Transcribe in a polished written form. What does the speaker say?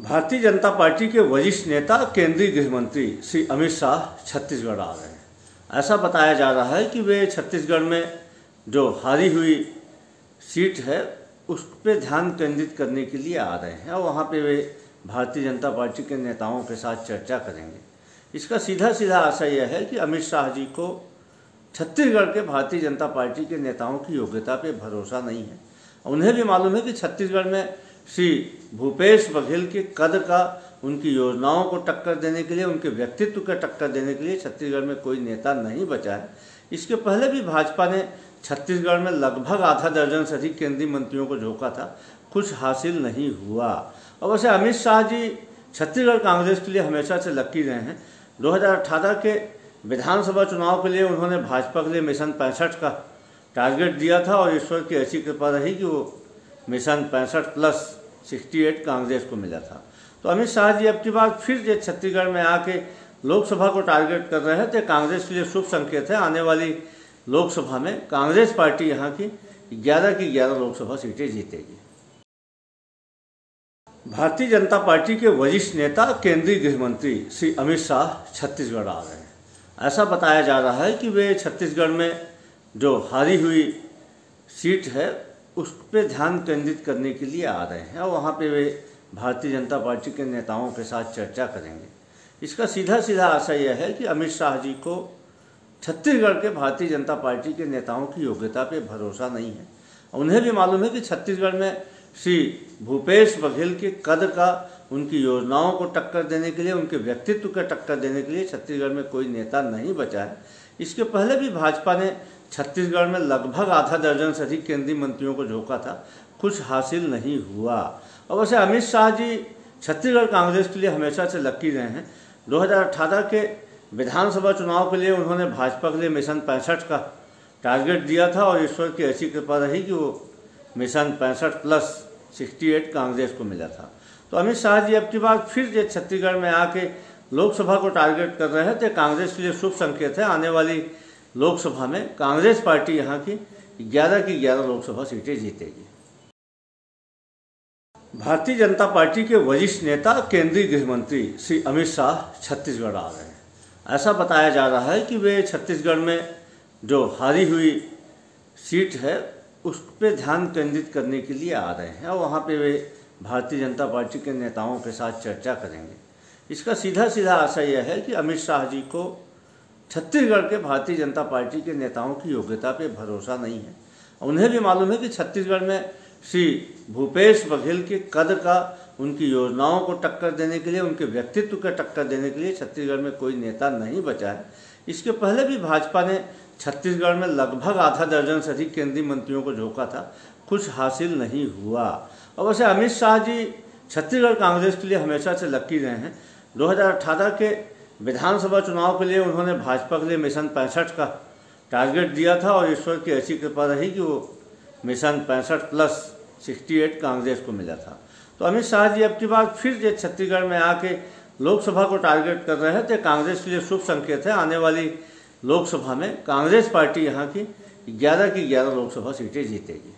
Bharatiya Janata party के वरिष्ठ नेता केंद्रीय गृह मंत्री श्री अमित शाह छत्तीसगढ़ आ रहे हैं। ऐसा बताया जा रहा है कि वे छत्तीसगढ़ में जो हारी हुई सीट है उस पर ध्यान केंद्रित करने के लिए आ रहे हैं और वहाँ पे वे भारतीय जनता पार्टी के नेताओं के साथ चर्चा करेंगे। इसका सीधा सीधा आशय यह है कि अमित शाह जी को छत्तीसगढ़ के भारतीय जनता पार्टी के नेताओं की योग्यता पे भरोसा नहीं है। उन्हें भी मालूम है कि छत्तीसगढ़ में श्री भूपेश बघेल के कद का, उनकी योजनाओं को टक्कर देने के लिए, उनके व्यक्तित्व को टक्कर देने के लिए छत्तीसगढ़ में कोई नेता नहीं बचा है। इसके पहले भी भाजपा ने छत्तीसगढ़ में लगभग आधा दर्जन से अधिक केंद्रीय मंत्रियों को झोंका था, कुछ हासिल नहीं हुआ। और वैसे अमित शाह जी छत्तीसगढ़ कांग्रेस के लिए हमेशा से लकी रहे हैं। 2018 के विधानसभा चुनाव के लिए उन्होंने भाजपा के लिए मिशन 65 का टारगेट दिया था और ईश्वर की ऐसी कृपा रही कि वो मिशन 65+68 कांग्रेस को मिला था। तो अमित शाह जी अब की बार फिर छत्तीसगढ़ में आके लोकसभा को टारगेट कर रहे हैं तो कांग्रेस के लिए शुभ संकेत है। आने वाली लोकसभा में कांग्रेस पार्टी यहाँ की 11 की 11 लोकसभा सीटें जीतेगी। भारतीय जनता पार्टी के वरिष्ठ नेता केंद्रीय गृह मंत्री श्री अमित शाह छत्तीसगढ़ आ रहे हैं। ऐसा बताया जा रहा है कि वे छत्तीसगढ़ में जो हारी हुई सीट है उस पर ध्यान केंद्रित करने के लिए आ रहे हैं और वहाँ पे वे भारतीय जनता पार्टी के नेताओं के साथ चर्चा करेंगे। इसका सीधा सीधा आशय यह है कि अमित शाह जी को छत्तीसगढ़ के भारतीय जनता पार्टी के नेताओं की योग्यता पे भरोसा नहीं है। उन्हें भी मालूम है कि छत्तीसगढ़ में श्री भूपेश बघेल के कद का, उनकी योजनाओं को टक्कर देने के लिए, उनके व्यक्तित्व को टक्कर देने के लिए छत्तीसगढ़ में कोई नेता नहीं बचा है। इसके पहले भी भाजपा ने छत्तीसगढ़ में लगभग आधा दर्जन से अधिक केंद्रीय मंत्रियों को झोंका था, कुछ हासिल नहीं हुआ। और वैसे अमित शाह जी छत्तीसगढ़ कांग्रेस के लिए हमेशा से लकी रहे हैं। 2018 के विधानसभा चुनाव के लिए उन्होंने भाजपा के लिए मिशन 65 का टारगेट दिया था और ईश्वर की ऐसी कृपा रही कि वो मिशन 65+68 कांग्रेस को मिला था। तो अमित शाह जी अब की बार फिर छत्तीसगढ़ में आके लोकसभा को टारगेट कर रहे हैं तो कांग्रेस के लिए शुभ संकेत है। आने वाली लोकसभा में कांग्रेस पार्टी यहाँ की 11 की 11 लोकसभा सीटें जीतेगी। भारतीय जनता पार्टी के वरिष्ठ नेता केंद्रीय गृह मंत्री श्री अमित शाह छत्तीसगढ़ आ रहे हैं। ऐसा बताया जा रहा है कि वे छत्तीसगढ़ में जो हारी हुई सीट है उस पर ध्यान केंद्रित करने के लिए आ रहे हैं और वहाँ पे वे भारतीय जनता पार्टी के नेताओं के साथ चर्चा करेंगे। इसका सीधा सीधा आशय यह है कि अमित शाह जी को छत्तीसगढ़ के भारतीय जनता पार्टी के नेताओं की योग्यता पे भरोसा नहीं है। उन्हें भी मालूम है कि छत्तीसगढ़ में श्री भूपेश बघेल के कद का, उनकी योजनाओं को टक्कर देने के लिए, उनके व्यक्तित्व को टक्कर देने के लिए छत्तीसगढ़ में कोई नेता नहीं बचा है। इसके पहले भी भाजपा ने छत्तीसगढ़ में लगभग आधा दर्जन से अधिक केंद्रीय मंत्रियों को झोंका था, कुछ हासिल नहीं हुआ। और वैसे अमित शाह जी छत्तीसगढ़ कांग्रेस के लिए हमेशा से लकी रहे हैं। 2018 के विधानसभा चुनाव के लिए उन्होंने भाजपा के लिए मिशन 65 का टारगेट दिया था और ईश्वर की ऐसी कृपा रही कि वो मिशन 65+68 कांग्रेस को मिला था। तो अमित शाह जी अब की बार फिर छत्तीसगढ़ में आके लोकसभा को टारगेट कर रहे हैं तो कांग्रेस के लिए शुभ संकेत है। आने वाली लोकसभा में कांग्रेस पार्टी यहाँ की 11 की 11 लोकसभा सीटें जीतेगी।